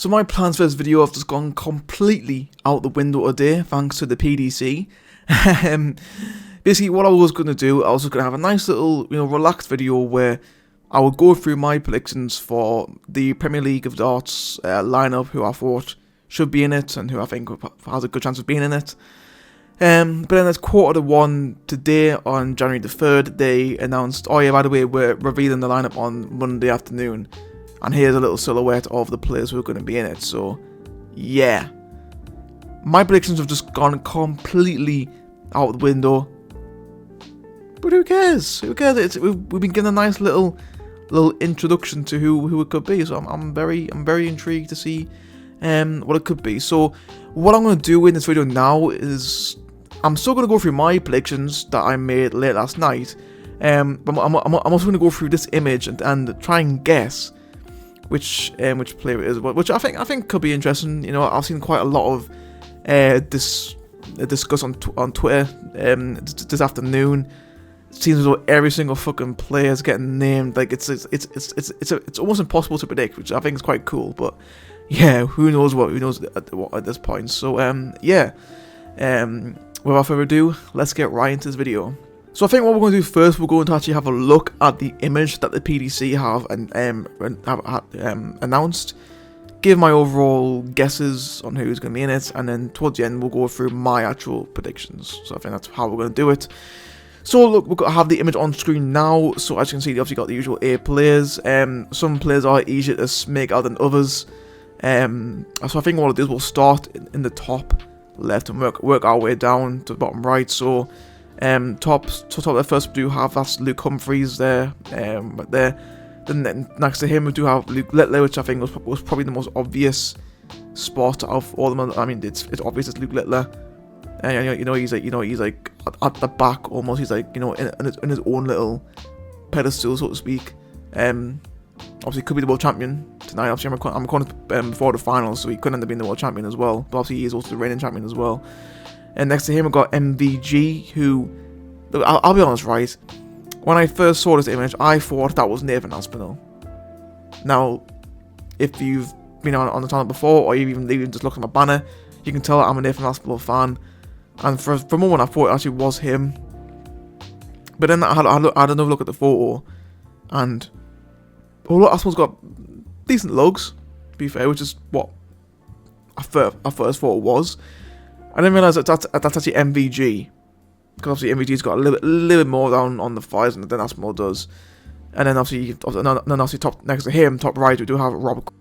So my plans for this video have just gone completely out the window today, thanks to the PDC. Basically, what I was going to do, I was just going to have a nice little, relaxed video where I would go through my predictions for the Premier League of Darts lineup, who I thought should be in it and who I think has a good chance of being in it. But then at 1:15 today, on January the 3rd, they announced, oh yeah, by the way, we're revealing the lineup on Monday afternoon. And here's a little silhouette of the players who are going to be in it. So, yeah. My predictions have just gone completely out the window. But who cares? Who cares? We've been given a nice little introduction to who it could be. So I'm very intrigued to see what it could be. So what I'm going to do in this video now is I'm still going to go through my predictions that I made late last night. But I'm also going to go through this image and try and guess which player it is, which I think could be interesting. I've seen quite a lot of discuss on Twitter this afternoon. It seems as though every single fucking player is getting named. Like it's almost impossible to predict, which I think is quite cool. But yeah, who knows at this point. So without further ado, let's get right into this video. So I think what we're going to do first, we're going to actually have a look at the image that the PDC have announced, give my overall guesses on who's going to be in it, and then towards the end we'll go through my actual predictions. So I think that's how we're going to do it. So look, we're going to have the image on screen now. So as you can see, they obviously got the usual 8 players. Some players are easier to make out than others. So I think what it is, we'll start in the top left and work our way down to the bottom right. So top left first we do have, that's Luke Humphries there, right there. Then next to him we do have Luke Littler, which I think was probably the most obvious spot of all of them. I mean, it's obvious it's Luke Littler, and he's like at the back almost. He's like in his own little pedestal, so to speak. Obviously could be the world champion tonight. Obviously I'm calling before the finals, so he could end up being the world champion as well. But obviously he is also the reigning champion as well. And next to him, we've got MVG, who, look, I'll be honest, right? When I first saw this image, I thought that was Nathan Aspinall. Now, if you've been on the channel before, or you've even just looked at my banner, you can tell that I'm a Nathan Aspinall fan. And for a moment, I thought it actually was him. But then I had another look at the photo, and look, Aspinall's got decent lugs, to be fair, which is what I first thought it was. I didn't realise that that's actually MVG, because obviously MVG's got a little bit more down on the thighs than Aspinall does. And then obviously top next to him, top right, we do have Rob.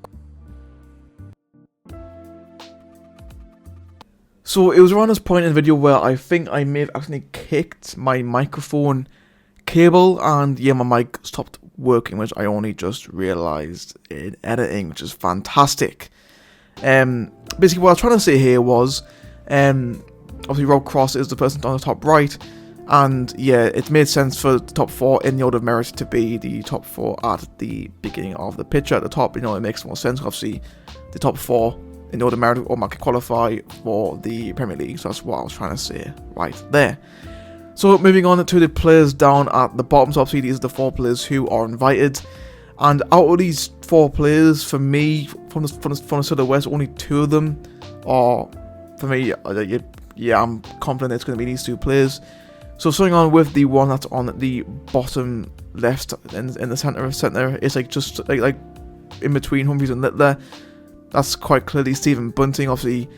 So it was around this point in the video where I think I may have actually kicked my microphone cable, and yeah, my mic stopped working, which I only just realised in editing, which is fantastic. Basically what I was trying to say here was, obviously Rob Cross is the person on the top right, and yeah, it made sense for the top 4 in the order of merit to be the top 4 at the beginning of the picture at the top. It makes more sense. Obviously the top 4 in the order of merit automatically qualify for the Premier League, so that's what I was trying to say right there. So moving on to the players down at the bottom, so obviously these are the 4 players who are invited, and out of these 4 players, for me, from the silhouette, only 2 of them are, for me, yeah, I'm confident it's going to be these 2 players. So starting on with the one that's on the bottom left in the center, it's like just like in between Humphries and Littler. That's quite clearly Stephen Bunting. Obviously,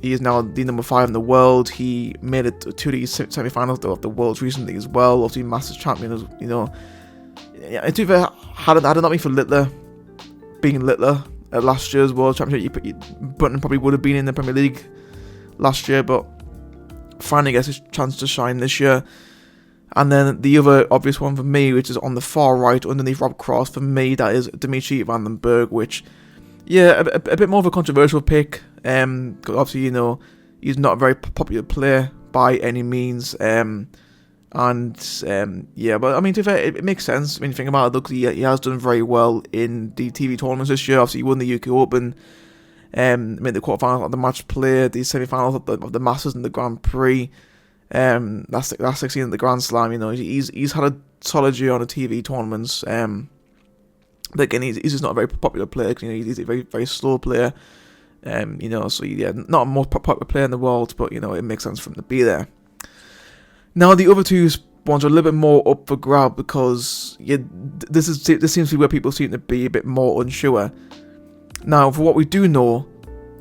he is now the number 5 in the world. He made it to the semi-finals of the Worlds recently as well. Obviously, Masters champion, Yeah, to be fair, had it not been for Littler being Littler at last year's World Championship, Bunting probably would have been in the Premier League last year, but finally gets his chance to shine this year. And then the other obvious one for me, which is on the far right underneath Rob Cross, for me that is Dimitri Van den Berg, which, yeah, a bit more of a controversial pick. Obviously, he's not a very popular player by any means. Yeah, but I mean, to be fair, it makes sense when you think about it. Look, he has done very well in the TV tournaments this year. Obviously, he won the UK Open, made the quarterfinals of the match play, the semi-finals of the Masters and the Grand Prix. Last 16 at the Grand Slam. He's had a solid year on the TV tournaments. But again, he's just not a very popular player. He's a very, very slow player. So yeah, not a most popular player in the world, but it makes sense for him to be there. Now the other two ones are a little bit more up for grab because this seems to be where people seem to be a bit more unsure. Now, for what we do know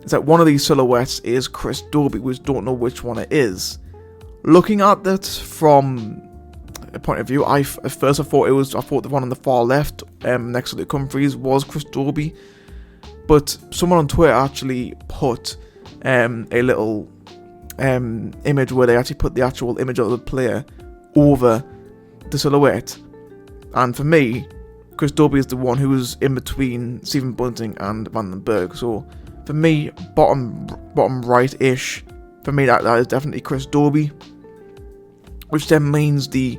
is that one of these silhouettes is Chris Dobie. We just don't know which one it is. Looking at it from a point of view, I thought the one on the far left, next to the Humphries, was Chris Dobie. But someone on Twitter actually put a little image where they actually put the actual image of the player over the silhouette. And for me, Chris Dobie is the one who was in between Stephen Bunting and Van den Berg. So for me, bottom right-ish, for me that is definitely Chris Dobie. Which then means the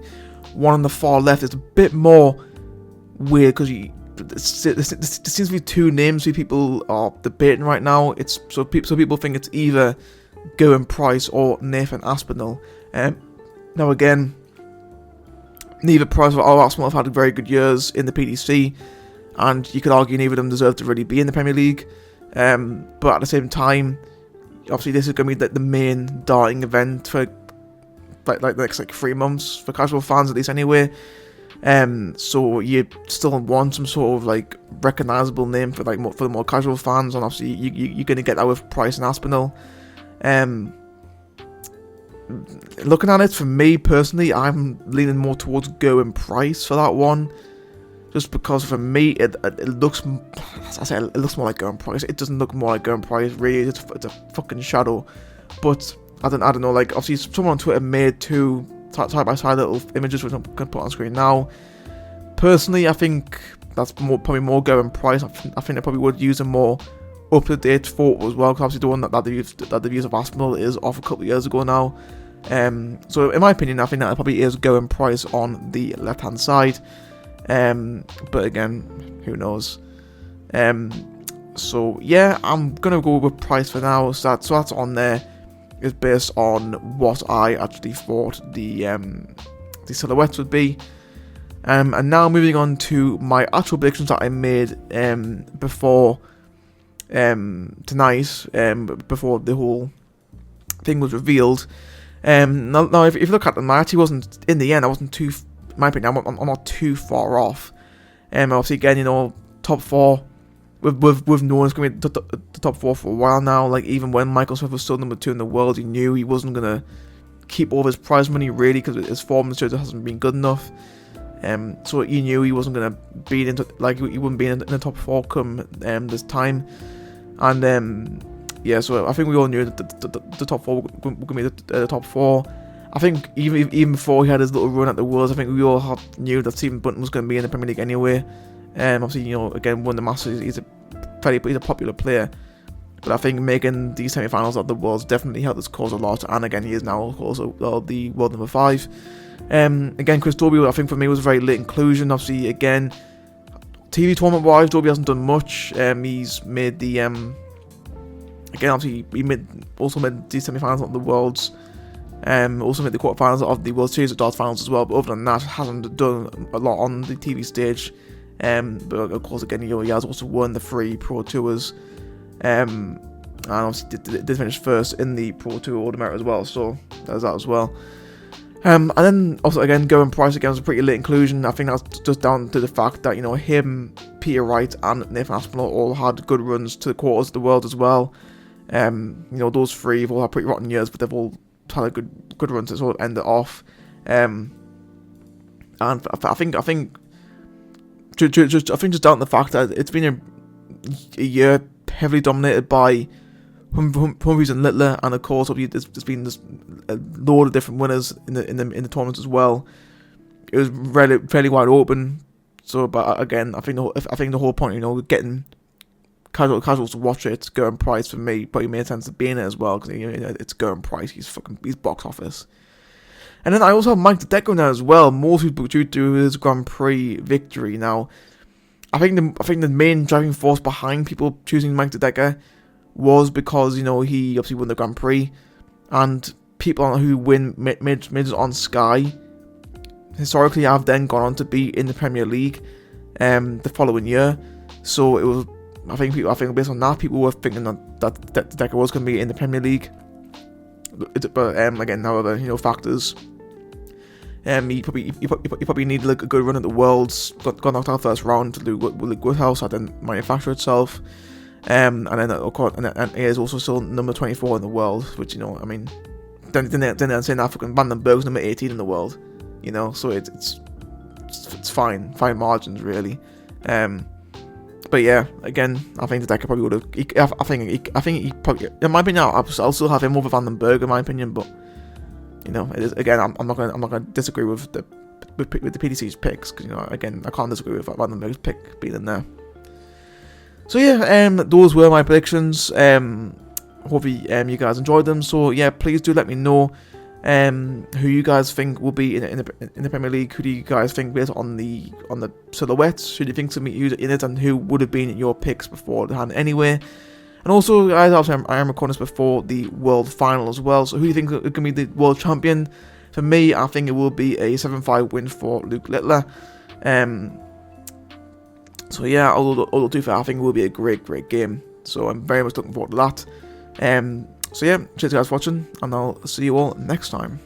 one on the far left is a bit more weird because there seems to be two names people are debating right now. So people think it's either Gerwyn Price or Nathan Aspinall. Now again, neither Price or Aspinall have had very good years in the PDC, and you could argue neither of them deserve to really be in the Premier League. But at the same time, obviously this is going to be the main darting event for the next 3 months for casual fans, at least anyway. So you still want some sort of recognizable name for for the more casual fans, and obviously you're going to get that with Price and Aspinall. Looking at it, for me personally, I'm leaning more towards Gerwyn Price for that one, just because for me it looks, as I said, it looks more like Gerwyn Price. It doesn't look more like Gerwyn Price, really. It's a fucking shadow. But I don't know. Obviously, someone on Twitter made two side by side little images, which I'm going to put on screen now. Personally, I think that's probably more Gerwyn Price. I think they probably would use a more up-to-date photo as well, because obviously the one that they've used of Aspinall is off a couple of years ago now. So in my opinion, I think that probably is Gerwyn Price on the left-hand side. But again, who knows? So yeah, I'm gonna go with Price for now. So that's on there. Is based on what I actually thought the silhouettes would be. And now moving on to my actual predictions that I made before tonight, before the whole thing was revealed. Now if you look at them, I actually wasn't, in the end, I wasn't too, in my opinion, I'm not too far off. Obviously again, top four, we've known it's going to be the top four for a while now. Even when Michael Smith was still number 2 in the world, you knew he wasn't going to keep all of his prize money, really, because his form just hasn't been good enough. So you knew he wasn't going to be he wouldn't be in the top 4 come this time. And yeah, so I think we all knew that the top 4 were going to be the top 4. I think even before he had his little run at the Worlds, I think we all knew that Stephen Bunting was going to be in the Premier League anyway. Obviously, again, won the Masters. He's a popular player, but I think making the semi-finals of the Worlds definitely helped his cause a lot. And again, he is now also the world number 5. Again, Chris Dobie, I think for me was a very late inclusion. Obviously, again, TV tournament wise, Dobie hasn't done much. He's made the again, obviously he also made the semi-finals of the Worlds. Also made the quarterfinals of the World Series of Darts finals as well. But other than that, hasn't done a lot on the TV stage. But of course, again, he has also won the 3 Pro Tours, and obviously did finish first in the Pro Tour Order Merit as well. So there's that as well. And then also again, Gerwyn Price again was a pretty late inclusion. I think that's just down to the fact that him, Peter Wright, and Nathan Aspinall all had good runs to the quarters of the world as well. Those 3 have all had pretty rotten years, but they've all had a good run to sort of end it off. And I think just down to the fact that it's been a year heavily dominated by Humphries and Littler, and of course there's been a load of different winners in the tournaments as well. It was fairly wide open. So, but again, I think the whole point, getting casuals to watch it, Gerwyn Price for me probably made sense to be in it as well, because it's Gerwyn Price. He's box office. And then I also have Mike Dedeco now as well, mostly due to his Grand Prix victory. Now, I think the main driving force behind people choosing Mike Dedeco was because he obviously won the Grand Prix, and people who win majors on Sky historically have then gone on to be in the Premier League. the following year. So it was, I think based on that, people were thinking that Decker was going to be in the Premier League. But again, however, factors. He probably needed like a good run at the Worlds. Got knocked out first round to the Woodhouse. That didn't manufacture itself. And then of course, and he is also still number 24 in the world, which I mean, then saying African Vandenberg's number 18 in the world, so it's fine margins really. But yeah, again, I think the Decker probably would have. I think he probably, in my opinion, I'll still have him over Vandenberg in my opinion, but it is, again, I'm not gonna disagree with the PDC's picks, because again, I can't disagree with Vandenberg's pick being in there. So yeah, those were my predictions. Hopefully you guys enjoyed them. So yeah, please do let me know who you guys think will be in the Premier League. Who do you guys think, based on the silhouettes, who do you think to meet in it, and who would have been your picks beforehand anyway? And also, guys, obviously I am recording this before the World Final as well. So who do you think is going to be the World Champion? For me, I think it will be a 7-5 win for Luke Littler. So yeah, although to be fair, I think it will be a great game. So I'm very much looking forward to that. So yeah, cheers guys for watching, and I'll see you all next time.